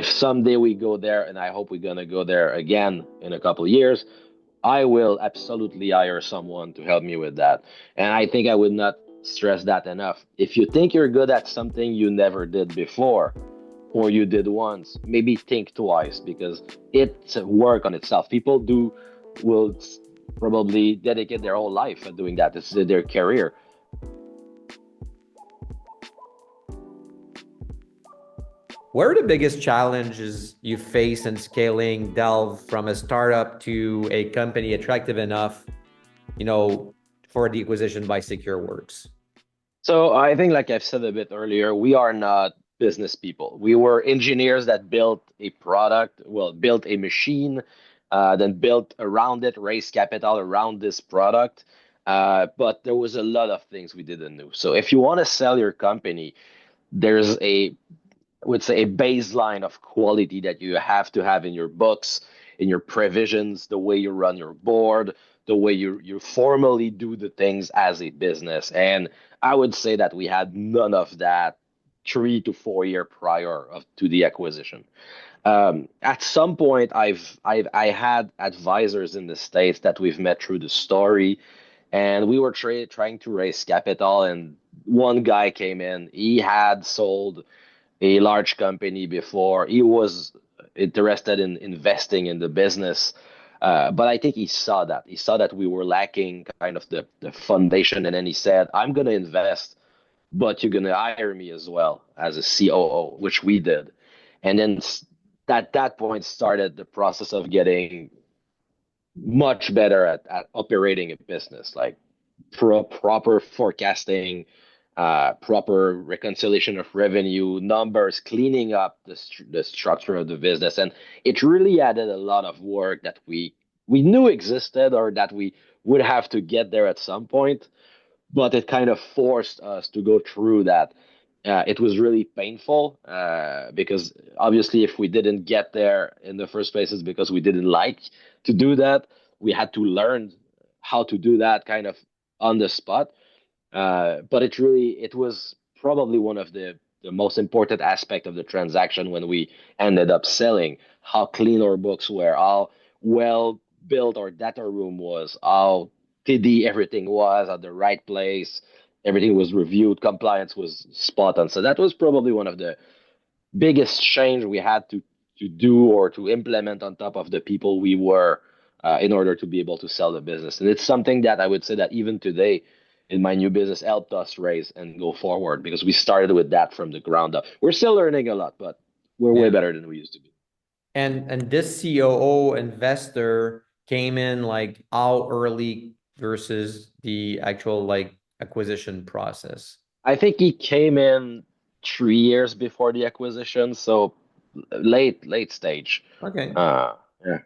if someday we go there, and I hope we're gonna go there again in a couple of years, I will absolutely hire someone to help me with that. And I think I would not stress that enough. If you think you're good at something you never did before, or you did once, maybe think twice because it's a work on itself. People do will probably dedicate their whole life at doing that. This is their career. What are the biggest challenges you face in scaling Delve from a startup to a company attractive enough, you know, for the acquisition by SecureWorks? So I think, like I've said a bit earlier, we are not business people. We were engineers that built a product, well, built a machine, then built around it, raised capital around this product. But there was a lot of things we didn't know. So if you want to sell your company, there's I would say a baseline of quality that you have to have in your books, in your provisions, the way you run your board, the way you formally do the things as a business. And I would say that we had none of that 3 to 4 year prior to the acquisition. At some point, I had advisors in the States that we've met through the story, and we were trying to raise capital, and one guy came in. He had sold a large company before. He was interested in investing in the business. But I think he saw that. He saw that we were lacking kind of the foundation. And then he said, I'm going to invest, but you're going to hire me as well as a COO, which we did. And then at that point started the process of getting much better at operating a business, like proper forecasting, proper reconciliation of revenue, numbers, cleaning up the structure of the business. And it really added a lot of work that we knew existed or that we would have to get there at some point, but it kind of forced us to go through that. It was really painful because obviously, if we didn't get there in the first place, it's because we didn't like to do that. We had to learn how to do that kind of on the spot. But it was probably one of the most important aspect of the transaction when we ended up selling, how clean our books were, how well built our data room was, how TD everything was at the right place, everything was reviewed, compliance was spot on. So that was probably one of the biggest change we had to do or to implement on top of the people we were in order to be able to sell the business. And it's something that I would say that even today in my new business helped us raise and go forward because we started with that from the ground up. We're still learning a lot, but we're way Yeah. better than we used to be. And this COO investor came in like how early versus the actual like acquisition process? I think he came in 3 years before the acquisition, so late stage. Okay. Uh, yeah.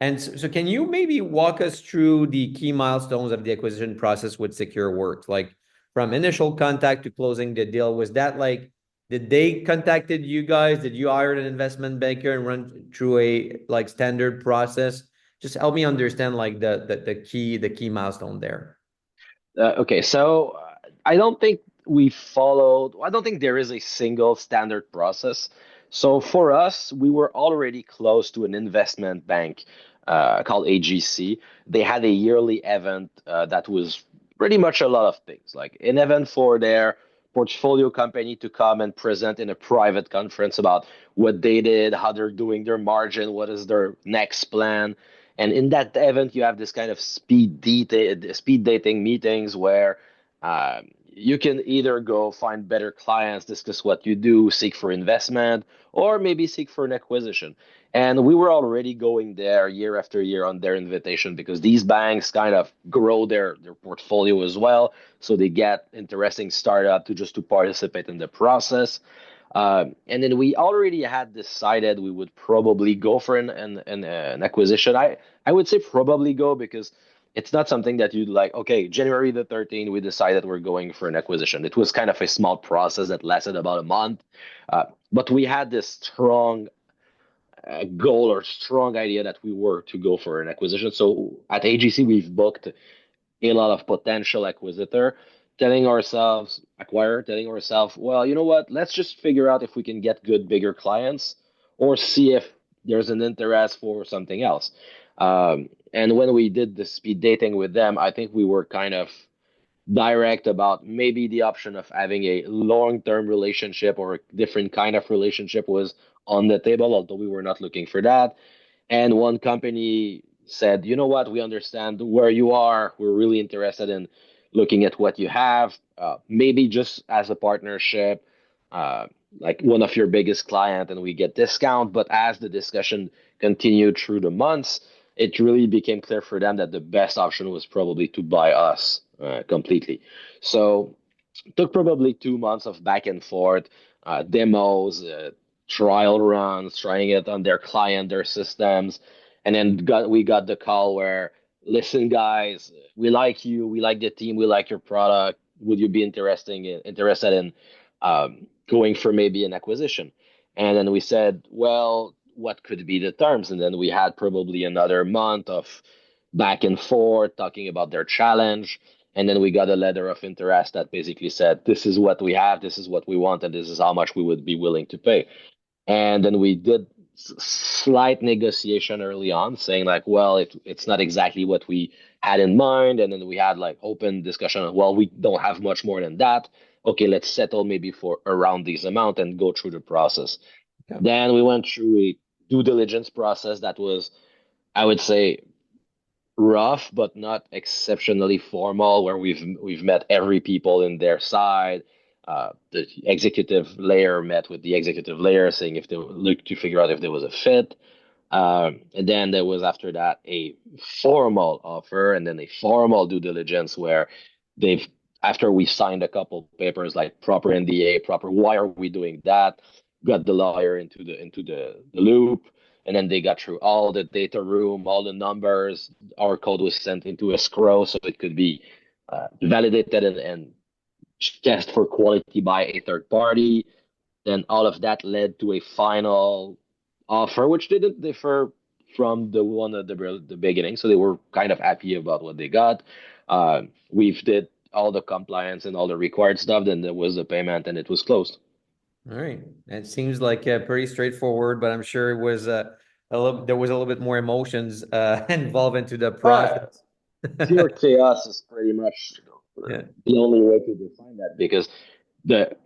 And so can you maybe walk us through the key milestones of the acquisition process with SecureWorks? Like from initial contact to closing the deal, was that like, did they contacted you guys? Did you hire an investment banker and run through a like standard process? Just help me understand like the key milestone there. Okay, so I don't think we followed, I don't think there is a single standard process. So for us, we were already close to an investment bank called AGC. They had a yearly event that was pretty much a lot of things, like an event for their portfolio company to come and present in a private conference about what they did, how they're doing their margin, what is their next plan. And in that event, you have this kind of speed dating meetings where you can either go find better clients, discuss what you do, seek for investment, or maybe seek for an acquisition. And we were already going there year after year on their invitation because these banks kind of grow their portfolio as well. So they get interesting startup to participate in the process. And then we already had decided we would probably go for an acquisition. I would say probably go because it's not something that you'd like, okay, January the 13th, we decided we're going for an acquisition. It was kind of a small process that lasted about a month. But we had this strong goal or strong idea that we were to go for an acquisition. So at AGC, we've booked a lot of potential acquisitor, telling ourselves, well, you know what? Let's just figure out if we can get good, bigger clients, or see if there's an interest for something else. And when we did the speed dating with them, I think we were kind of direct about maybe the option of having a long-term relationship or a different kind of relationship was on the table, although we were not looking for that. And one company said, you know what, we understand where you are. We're really interested in looking at what you have. Maybe just as a partnership, uh, like one of your biggest client, and we get discount. But as the discussion continued through the months, it really became clear for them that the best option was probably to buy us completely. So took probably 2 months of back and forth, demos, trial runs, trying it on their client, their systems, and then we got the call where, listen, guys, we like you, we like the team, we like your product. Would you be interested in going for maybe an acquisition? And then we said, well, what could be the terms? And then we had probably another month of back and forth talking about their challenge, and then we got a letter of interest that basically said, this is what we have, this is what we want, and this is how much we would be willing to pay. And then we did slight negotiation early on, saying like, well, it's not exactly what we had in mind. And then we had like open discussion of, well, we don't have much more than that. Okay, let's settle maybe for around this amount and go through the process. Yeah. Then we went through a due diligence process that was, I would say, rough but not exceptionally formal, where we've met every people in their side. The executive layer met with the executive layer, saying if they look to figure out if there was a fit. And then there was after that a formal offer, and then a formal due diligence where they've after we signed a couple papers like proper NDA, proper why are we doing that, got the lawyer into the loop, and then they got through all the data room, all the numbers. Our code was sent into escrow so it could be validated and test for quality by a third party. Then all of that led to a final offer, which didn't differ from the one at the beginning. So they were kind of happy about what they got. We've did all the compliance and all the required stuff. Then there was the payment, and it was closed. All right. It seems like pretty straightforward, but I'm sure it was a little there was a little bit more emotions involved into the Uh, process. Pure chaos is pretty much Yeah. the only way to define that, because the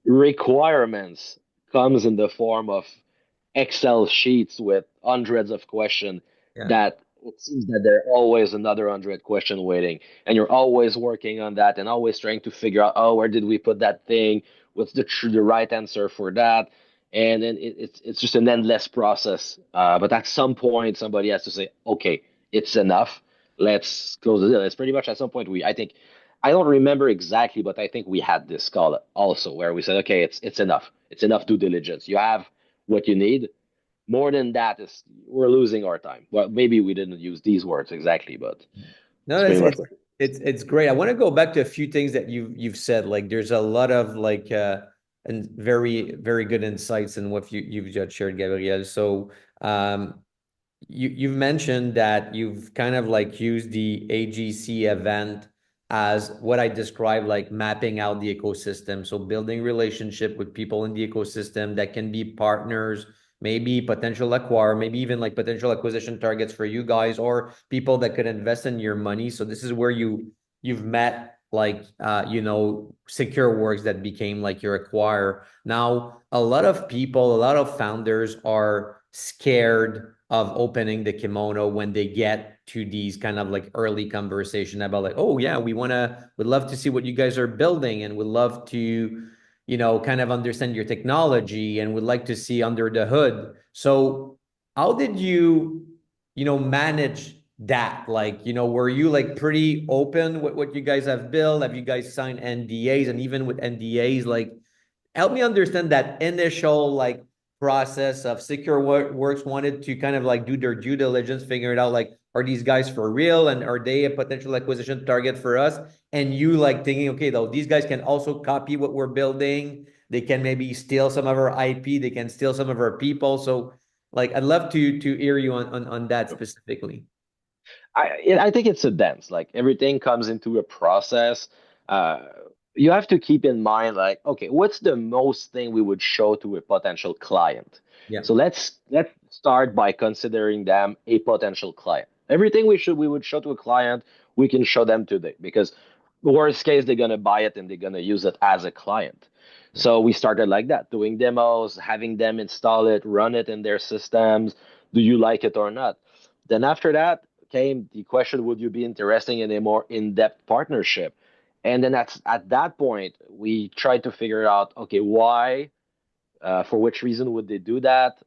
requirements comes in the form of Excel sheets with hundreds of questions Yeah. that it seems that there are always another 100 question waiting, and you're always working on that and always trying to figure out, oh, where did we put that thing? What's the right answer for that? And then it's just an endless process. But at some point, somebody has to say, okay, it's enough. Let's close the deal. It's pretty much at some point I think I don't remember exactly, but I think we had this call also where we said, okay, it's enough. It's enough due diligence. You have what you need. More than that is we're losing our time. Well, maybe we didn't use these words exactly, but No, it's pretty that's much what. it's great. I want to go back to a few things that you've said. Like there's a lot of like and very good insights in what you've just shared, Gabriel. So you've mentioned that you've kind of like used the AGC event as what I described, like mapping out the ecosystem. So building relationship with people in the ecosystem that can be partners, maybe potential acquire, maybe even like potential acquisition targets for you guys or people that could invest in your money. So this is where you've met like secure works that became like your acquire. Now a lot of people, a lot of founders are scared of opening the kimono when they get to these kind of like early conversation about like, oh yeah, would love to see what you guys are building and would love to kind of understand your technology and would like to see under the hood. So how did manage that? Like, were you like pretty open with what you guys have built? Have you guys signed NDAs? And even with NDAs, like help me understand that initial like process of secure works wanted to kind of like do their due diligence, figure it out like, are these guys for real and are they a potential acquisition target for us? And you like thinking, okay, though, these guys can also copy what we're building. They can maybe steal some of our IP. They can steal some of our people. So like, I'd love to hear you on that specifically. I think it's a dance. Like everything comes into a process. Uh, you have to keep in mind, like, okay, what's the most thing we would show to a potential client? Yeah. So let's start by considering them a potential client. Everything we would show to a client, we can show them today because worst case they're gonna buy it and they're gonna use it as a client. So we started like that, doing demos, having them install it, run it in their systems. Do you like it or not? Then after that came the question, would you be interested in a more in-depth partnership? And then at that point, we tried to figure out, okay, why, for which reason would they do that?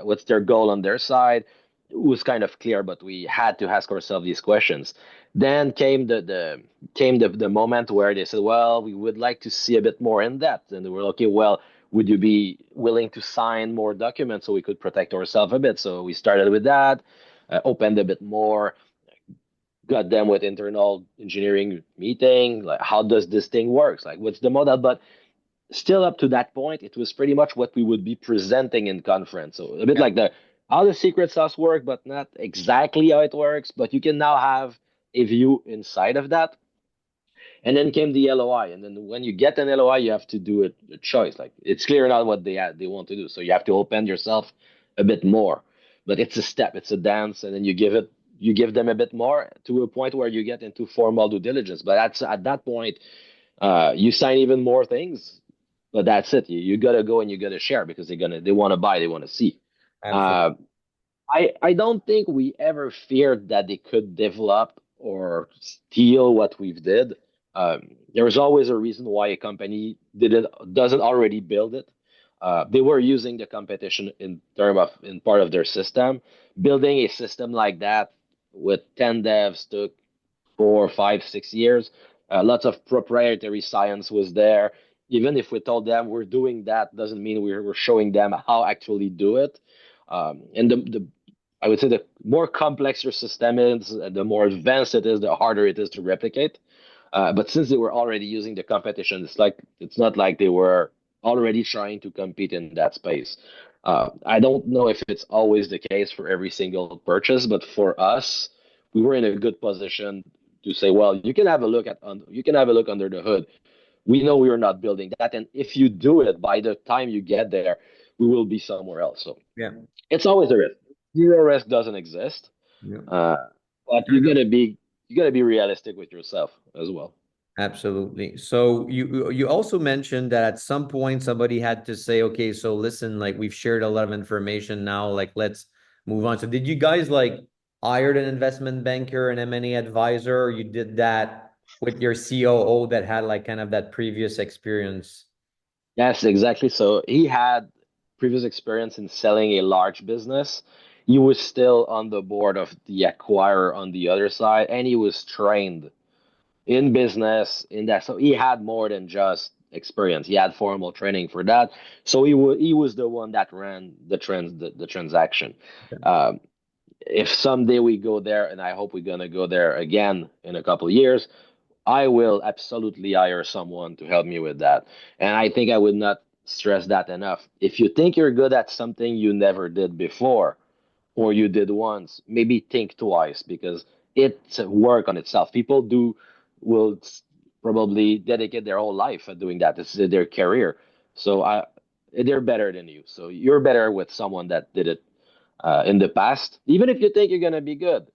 What's their goal on their side? It was kind of clear, but we had to ask ourselves these questions. Then came the moment where they said, "Well, we would like to see a bit more in depth," and they were okay. Well, would you be willing to sign more documents so we could protect ourselves a bit? So we started with that, opened a bit more, got them with internal engineering meeting, like how does this thing works, like what's the model, but still up to that point, it was pretty much what we would be presenting in conference. So a bit Yeah. like the how the secret sauce work, but not exactly how it works. But you can now have a view inside of that. And then came the LOI. And then when you get an LOI, you have to do it a choice. Like it's clear now what they want to do. So you have to open yourself a bit more. But it's a step, it's a dance, and then you give them a bit more to a point where you get into formal due diligence. But at that point, you sign even more things, but that's it. You gotta go and you gotta share because they want to buy, they want to see. Absolutely. Uh, I don't think we ever feared that they could develop or steal what we've did. There's always a reason why a company doesn't already build it. They were using the competition in part of their system. Building a system like that with 10 devs took 4, 5, 6 years. Lots of proprietary science was there. Even if we told them we're doing that, doesn't mean we're showing them how actually do it. And I would say the more complex your system is, the more advanced it is, the harder it is to replicate. But since they were already using the competition, it's not like they were already trying to compete in that space. I don't know if it's always the case for every single purchase, but for us, we were in a good position to say, well, you can have a look under the hood. We know we are not building that, and if you do it, by the time you get there, we will be somewhere else. So Yeah. it's always a risk. Zero risk doesn't exist, Yeah. uh, but you gotta be realistic with yourself as well. Absolutely. So you also mentioned that at some point somebody had to say, okay, so listen, like we've shared a lot of information now, like let's move on. So did you guys like hired an investment banker, an M&A advisor, or you did that with your COO that had like kind of that previous experience? Yes, exactly. So he had previous experience in selling a large business. He was still on the board of the acquirer on the other side, and he was trained in business in that. So he had more than just experience. He had formal training for that. So he was the one that ran the transaction. Um, if someday we go there, and I hope we're gonna go there again in a couple of years, I will absolutely hire someone to help me with that. And I think I would not stress that enough. If you think you're good at something you never did before, or you did once, maybe think twice because it's a work on itself. People will probably dedicate their whole life at doing that. This is their career. So they're better than you. So you're better with someone that did it in the past, even if you think you're gonna be good.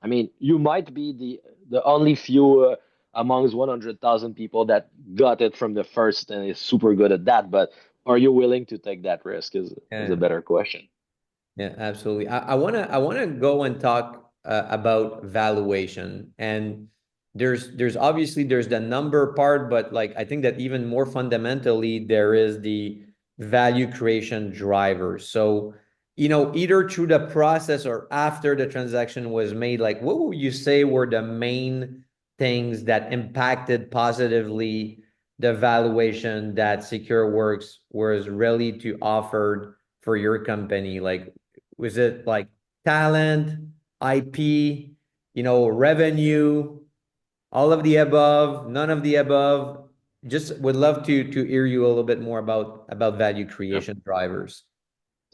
I mean, you might be the only few amongst 100,000 people that got it from the first and is super good at that. But are you willing to take that risk? Is a Yeah. better question. Yeah, absolutely. I wanna go and talk about valuation. And there's obviously there's the number part, but like I think that even more fundamentally there is the value creation driver. So, either through the process or after the transaction was made, like what would you say were the main things that impacted positively the valuation that SecureWorks was ready to offer for your company? Like was it like talent, IP, revenue, all of the above, none of the above? Just would love to hear you a little bit more about value creation drivers.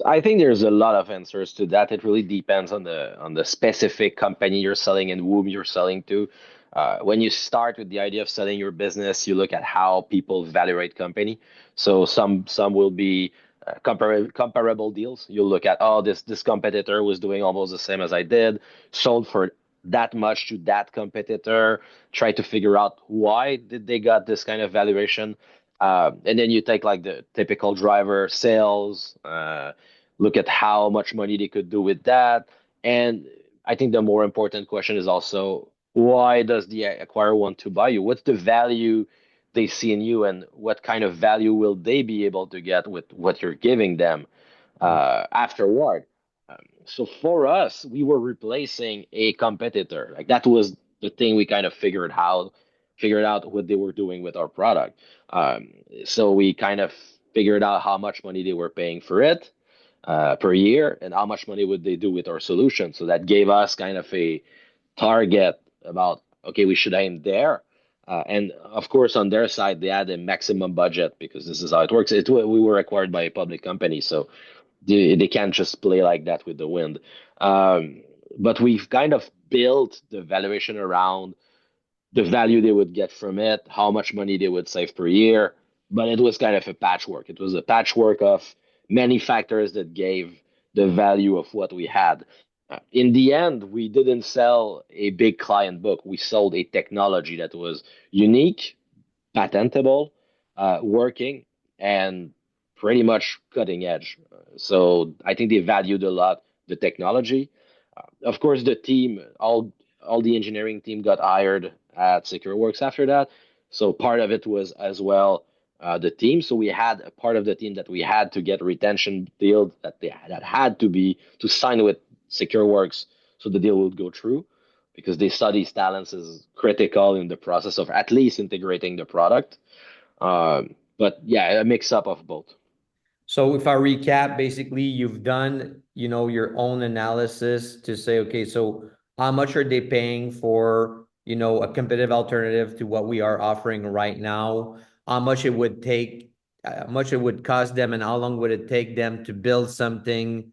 I think there's a lot of answers to that. It really depends on the specific company you're selling and whom you're selling to. When you start with the idea of selling your business, you look at how people evaluate company. So some will be comparable deals. You'll look at, oh, this competitor was doing almost the same as I did, sold for that much to that competitor. Try to figure out why did they got this kind of valuation, and then you take like the typical driver sales. Look at how much money they could do with that, and I think the more important question is also why does the acquirer want to buy you? What's the value they see in you, and what kind of value will they be able to get with what you're giving them afterward? So for us, we were replacing a competitor. Like that was the thing we kind of figured out what they were doing with our product. So we kind of figured out how much money they were paying for it per year, and how much money would they do with our solution. So that gave us kind of a target about, okay, we should aim there. And of course, on their side, they had a maximum budget because this is how it works. We were acquired by a public company, so they can't just play like that with the wind. But we've kind of built the valuation around the value they would get from it, how much money they would save per year. But it was kind of a patchwork. It was a patchwork of many factors that gave the value of what we had. In the end, we didn't sell a big client book. We sold a technology that was unique, patentable, working, and pretty much cutting edge. So I think they valued a lot the technology. Of course, the team, all the engineering team got hired at SecureWorks after that. So part of it was as well the team. So we had a part of the team that we had to get retention deal that had to be to sign with SecureWorks so the deal would go through because they saw these talents as critical in the process of at least integrating the product. But yeah, a mix up of both. So if I recap, basically you've done, your own analysis to say, okay, so how much are they paying for, a competitive alternative to what we are offering right now? How much it would take, how much it would cost them, and how long would it take them to build something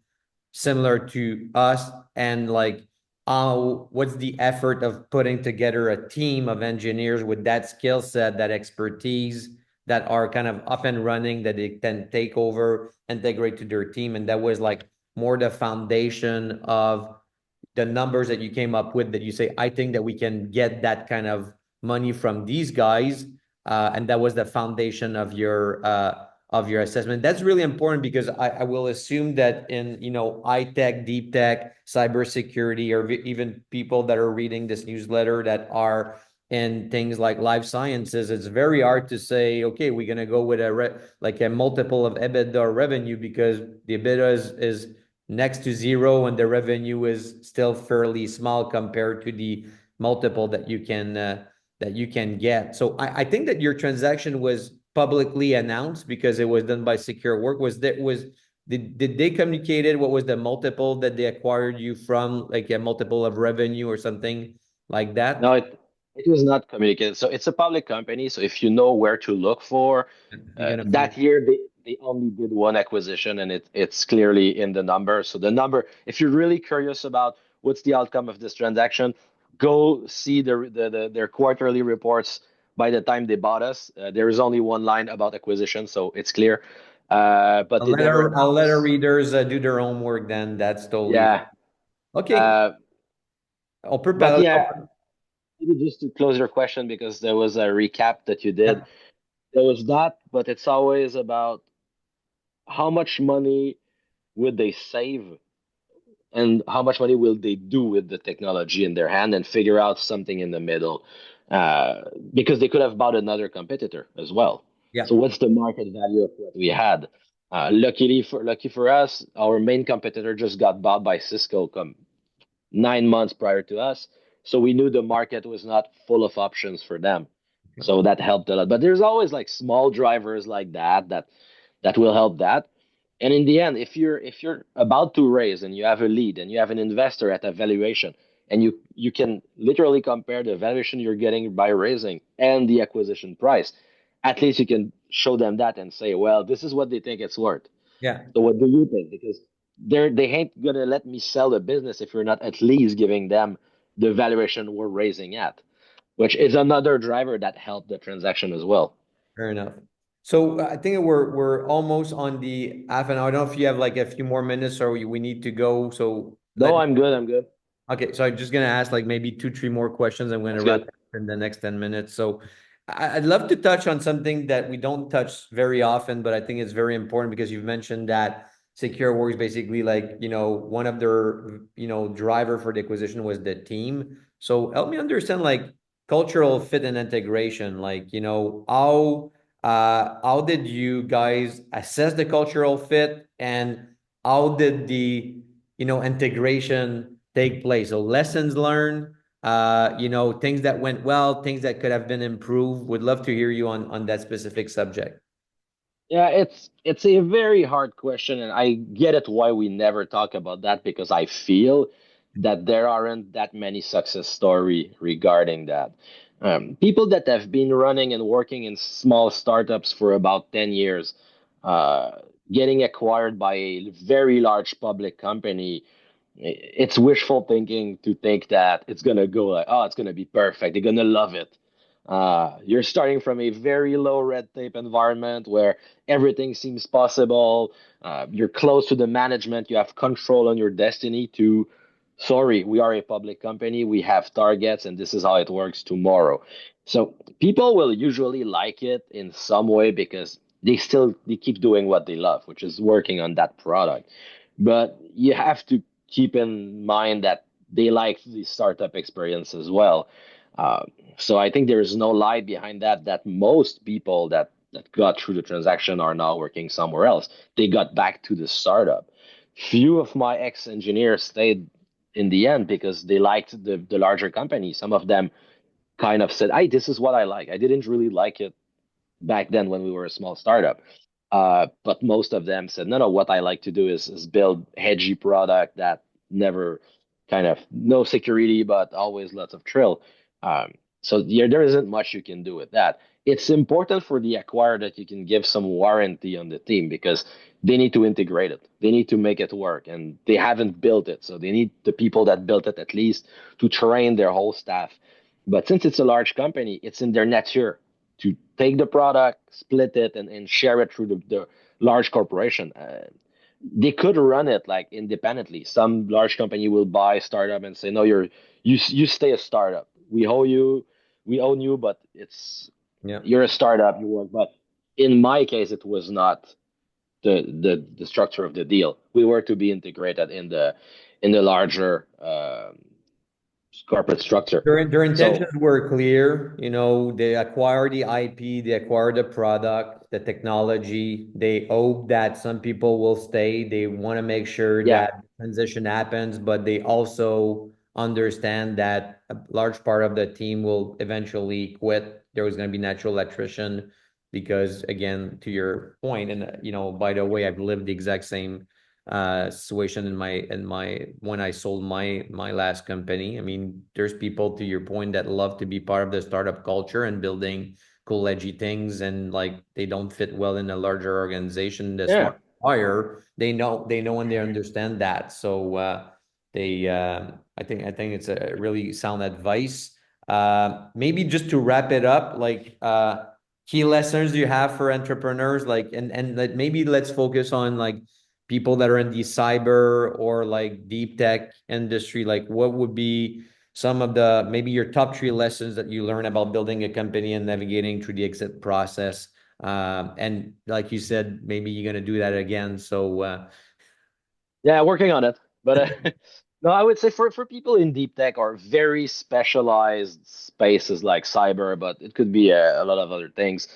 similar to us? And like, what's the effort of putting together a team of engineers with that skill set, that expertise, that are kind of up and running, that they can take over, integrate to their team. And that was like more the foundation of the numbers that you came up with, that you say, I think that we can get that kind of money from these guys. And that was the foundation of your assessment. That's really important because I will assume that in, high tech, deep tech, cybersecurity, or even people that are reading this newsletter that are in things like life sciences, it's very hard to say, okay, we're gonna go with like a multiple of EBITDA revenue, because the EBITDA is next to zero and the revenue is still fairly small compared to the multiple that you can get. So I think that your transaction was publicly announced because it was done by Secure Work. Did they communicated what was the multiple that they acquired you from, like a multiple of revenue or something like No, that? it was not communicated. So it's a public company. So if you know where to look for, You're gonna find. that year they only did one acquisition, and it's clearly in the number. So the number, if you're really curious about what's the outcome of this transaction, go see their quarterly reports. By the time they bought us, there is only one line about acquisition, so it's clear. But they never I'll let our announced. readers do their homework then. That's totally fine. Yeah. Okay. Uh, I'll but prepare. yeah, maybe just to close your question, because there was a recap that you did. Yeah. There was that, but it's always about how much money would they save and how much money will they do with the technology in their hand, and figure out something in the middle, uh, because they could have bought another competitor as well. Yeah. So what's the market value of what we had? Lucky for us, our main competitor just got bought by Cisco 9 months prior to us. So we knew the market was not full of options for them. So that helped a lot. But there's always like small drivers like that will help that. And in the end, if you're about to raise and you have a lead and you have an investor at a valuation, and you can literally compare the valuation you're getting by raising and the acquisition price, at least you can show them that and say, well, this is what they think it's worth. Yeah. So what do you think? Because they ain't gonna let me sell the business if you're not at least giving them the valuation we're raising at, which is another driver that helped the transaction as well. Fair enough. So I think we're almost on the half an hour. I don't know if you have like a few more minutes or we need to go. So No, let I'm good. I'm good. Okay, so I'm just gonna ask like maybe two, three more questions. I'm gonna That's wrap good. it in the next 10 minutes. So I'd love to touch on something that we don't touch very often, but I think it's very important because you've mentioned that Secure Works basically like, one of their, driver for the acquisition was the team. So help me understand like cultural fit and integration. Like, how did you guys assess the cultural fit and how did the integration take place? So lessons learned, things that went well, things that could have been improved. Would love to hear you on that specific subject. Yeah, it's a very hard question, and I get it why we never talk about that because I feel that there aren't that many success story regarding that. People that have been running and working in small startups for about 10 years, uh, getting acquired by a very large public company, it's wishful thinking to think that it's gonna go like, oh, it's gonna be perfect. They're gonna love it. You're starting from a very low red tape environment where everything seems possible. You're close to the management. You have control on your destiny. To, sorry, we are a public company. We have targets, and this is how it works tomorrow. So people will usually like it in some way because they keep doing what they love, which is working on that product. But you have to keep in mind that they like the startup experience as well. Uh, so I think there is no lie behind that. That most people that got through the transaction are now working somewhere else. They got back to the startup. Few of my ex-engineers stayed in the end because they liked the larger company. Some of them kind of said, "Hey, this is what I like. I didn't really like it back then when we were a small startup." But most of them said, no, no, what I like to do is build hedgy product that never kind of no security, but always lots of trill. Um, so yeah, there isn't much you can do with that. It's important for the acquirer that you can give some warranty on the team because they need to integrate it. They need to make it work, and they haven't built it. So they need the people that built it at least to train their whole staff. But since it's a large company, it's in their nature to take the product, split it, and share it through the large corporation. They could run it like independently. Some large company will buy startup and say, "No, you stay a startup. We own you, but Yeah. you're a startup. You work." But in my case, it was not the structure of the deal. We were to be integrated in the larger corporate structure. Their So intentions were clear. They acquire the IP, they acquire the product, the technology. They hope that some people will stay. They want to make sure yeah, that transition happens, but they also understand that a large part of the team will eventually quit. There was going to be natural attrition because, again, to your point, and by the way, I've lived the exact same situation in my when I sold my last company. I mean, there's people to your point that love to be part of the startup culture and building cool edgy things, and like they don't fit well in a larger organization. The yeah. smart hire, they know and they understand that. So they I think it's a really sound advice. Maybe just to wrap it up, like key lessons you have for entrepreneurs, like and like maybe let's focus on like people that are in the cyber or like deep tech industry, like what would be some of the maybe your top three lessons that you learn about building a company and navigating through the exit process? And like you said, maybe you're gonna do that again. So Yeah, working on it. But no, I would say for people in deep tech or very specialized spaces like cyber, but it could be a lot of other things.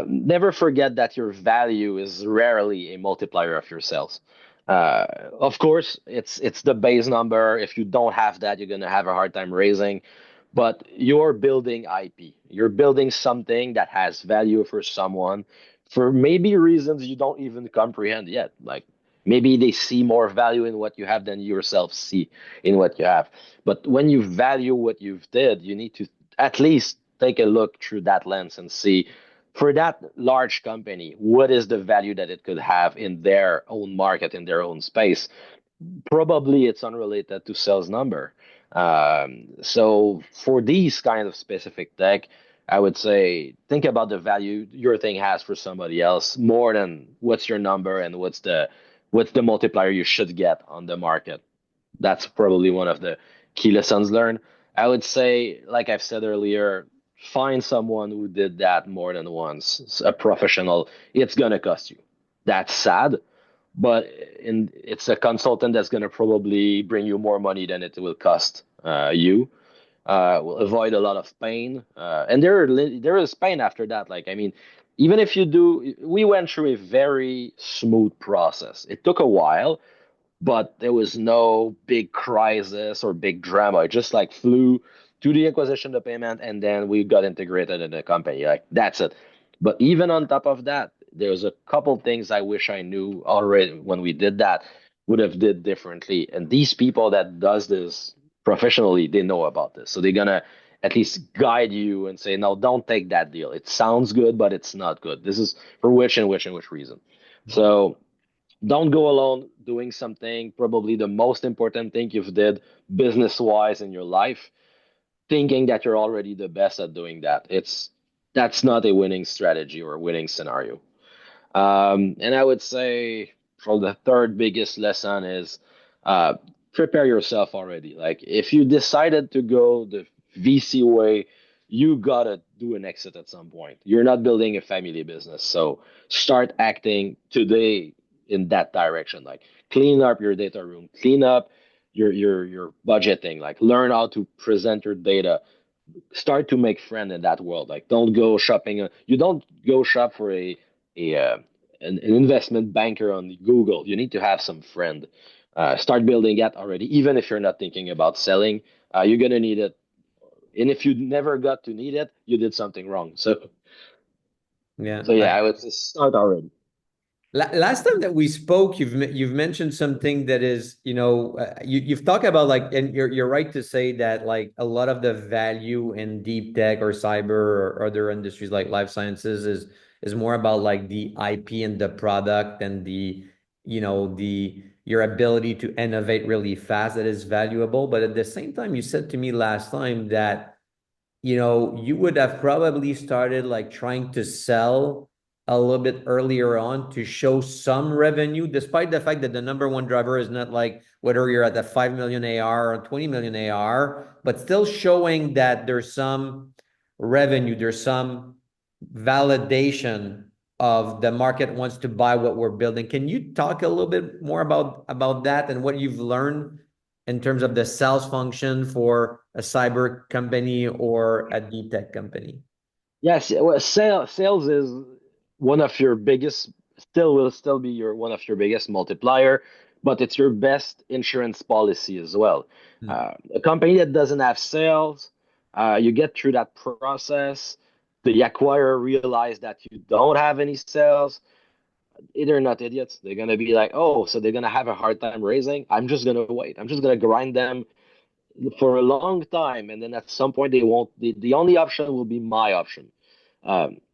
Never forget that your value is rarely a multiplier of your sales. Of course, it's the base number. If you don't have that, you're gonna have a hard time raising. But you're building IP. You're building something that has value for someone for maybe reasons you don't even comprehend yet. Like maybe they see more value in what you have than you yourself see in what you have. But when you value what you've did, you need to at least take a look through that lens and see for that large company, what is the value that it could have in their own market, in their own space? Probably it's unrelated to sales number. So for these kind of specific tech, I would say think about the value your thing has for somebody else more than what's your number and what's the multiplier you should get on the market. That's probably one of the key lessons learned. I would say, like I've said earlier, find someone who did that more than once, a professional. It's gonna cost you. That's sad, but it's a consultant that's gonna probably bring you more money than it will cost you. Will avoid a lot of pain, and there is pain after that. Like I mean, even if you do, we went through a very smooth process. It took a while, but there was no big crisis or big drama. It just like flew to the acquisition, the payment, and then we got integrated in the company. Like that's it. But even on top of that, there's a couple things I wish I knew already when we did that would have did differently. And these people that does this professionally, they know about this. So they're gonna at least guide you and say, no, don't take that deal. It sounds good, but it's not good. This is for which and which and which reason. So don't go alone doing something, probably the most important thing you've did business wise in your life, thinking that you're already the best at doing that. That's not a winning strategy or a winning scenario. And I would say for the third biggest lesson is uh, prepare yourself already. Like if you decided to go the VC way, you gotta do an exit at some point. You're not building a family business, so start acting today in that direction. Like clean up your data room, clean up your budgeting. Like learn how to present your data, start to make friends in that world. Like, don't go shopping. You don't go shop for a an investment banker on Google. You need to have some friend. Start building that already, even if you're not thinking about selling. You're gonna need it, and if you never got to need it, you did something wrong. Yeah. So yeah, I would just start already. Last time that we spoke, you've mentioned something that is, you've talked about like, and you're right to say that like a lot of the value in deep tech or cyber or other industries like life sciences is more about like the IP and the product and the your ability to innovate really fast that is valuable. But at the same time, you said to me last time that you would have probably started like trying to sell a little bit earlier on to show some revenue, despite the fact that the number one driver is not like whether you're at the 5 million AR or 20 million AR, but still showing that there's some revenue, there's some validation of the market wants to buy what we're building. Can you talk a little bit more about that and what you've learned in terms of the sales function for a cyber company or a deep tech company? Yes, well, sales is one of your biggest, still will still be your one of your biggest multiplier, but it's your best insurance policy as well. Hmm. A company that doesn't have sales, you get through that process, the acquirer realize that you don't have any sales. They're not idiots. They're gonna be like, oh, so they're gonna have a hard time raising. I'm just gonna wait. I'm just gonna grind them for a long time, and then at some point they won't. The only option will be my option.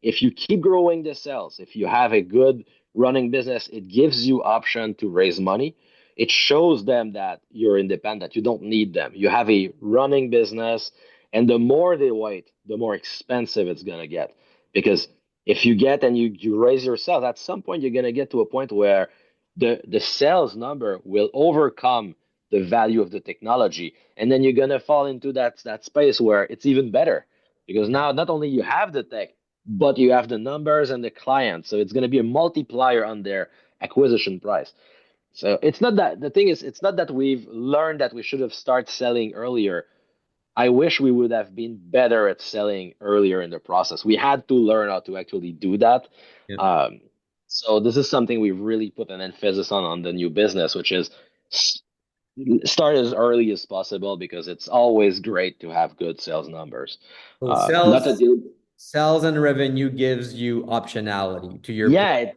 If you keep growing the sales, if you have a good running business, it gives you option to raise money. It shows them that you're independent. You don't need them. You have a running business, and the more they wait, the more expensive it's gonna get. Because if you get and you raise your sales, at some point you're gonna get to a point where the sales number will overcome the value of the technology, and then you're gonna fall into that space where it's even better because now not only you have the tech, but you have the numbers and the clients, so it's going to be a multiplier on their acquisition price. So it's not that the thing is, it's not that we've learned that we should have started selling earlier. I wish we would have been better at selling earlier in the process. We had to learn how to actually do that. Yeah. um, so this is something we really put an emphasis on the new business, which is start as early as possible because it's always great to have good sales numbers. So Not a deal. sales and revenue gives you optionality to your point. Yeah, it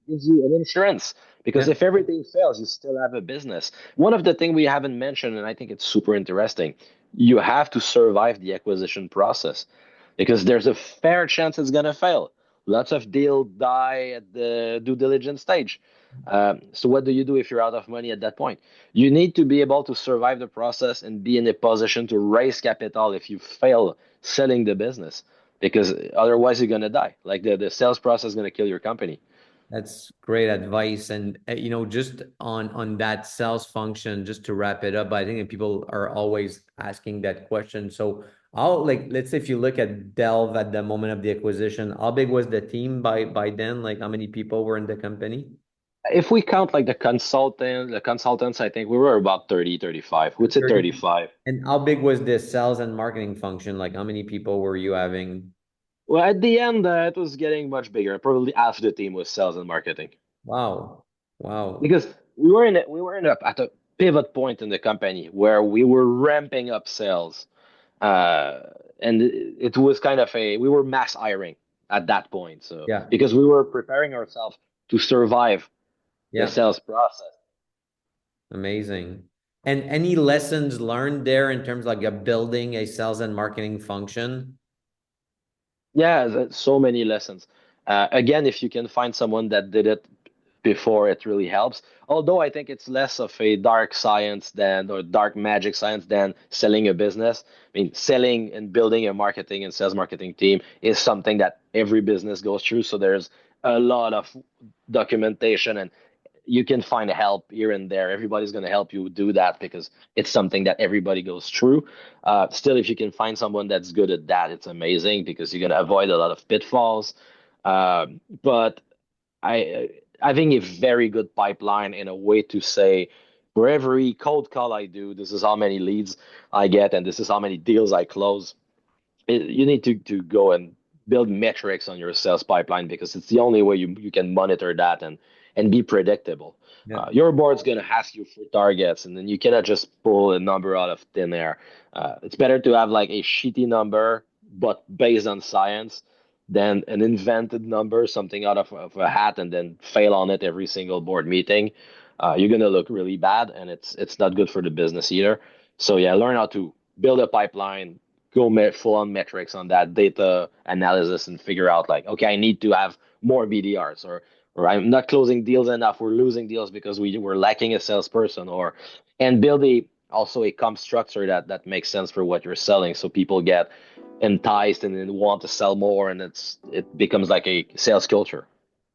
gives you an insurance because Yeah. if everything fails, you still have a business. One of the things we haven't mentioned, and I think it's super interesting, you have to survive the acquisition process because there's a fair chance it's gonna fail. Lots of deals die at the due diligence stage. So what do you do if you're out of money at that point? You need to be able to survive the process and be in a position to raise capital if you fail selling the business. because otherwise you're gonna die. Like the sales process is gonna kill your company. That's great advice. And just on that sales function, just to wrap it up, I think that people are always asking that question. So I'll like let's say if you look at Delve at the moment of the acquisition, how big was the team by then? Like how many people were in the company? If we count like the consultants, I think we were about 30, 35. We'd say 30. 35. And how big was the sales and marketing function? Like how many people were you having? Well, at the end, it was getting much bigger. Probably half the team was sales and marketing Wow. Wow. because we were at a pivot point in the company where we were ramping up sales, uh, and it was kind of we were mass hiring at that point. So Yeah. because we were preparing ourselves to survive the Yeah. sales process. Amazing. And any lessons learned there in terms of like building a sales and marketing function? Yeah, so many lessons. Again, if you can find someone that did it before, it really helps. Although I think it's less of a dark science than or dark magic science than selling a business. I mean, selling and building a marketing and sales marketing team is something that every business goes through. So there's a lot of documentation and you can find help here and there. Everybody's going to help you do that because it's something that everybody goes through. Still, if you can find someone that's good at that, it's amazing because you're going to avoid a lot of pitfalls. But I think a very good pipeline in a way to say, for every cold call I do, this is how many leads I get, and this is how many deals I close. You need to go and build metrics on your sales pipeline because it's the only way you can monitor that and be predictable. Yeah. Your board's going to ask you for targets, and then you cannot just pull a number out of thin air. It's better to have like a shitty number, but based on science, than an invented number, something out of a hat, and then fail on it every single board meeting. You're going to look really bad, and it's not good for the business either. So yeah, learn how to build a pipeline, go full on metrics on that data analysis and figure out like, okay, I need to have more BDRs or I'm not closing deals enough. We're losing deals because we were lacking a salesperson or and build also a comp structure that makes sense for what you're selling so people get enticed and then want to sell more and it becomes like a sales culture.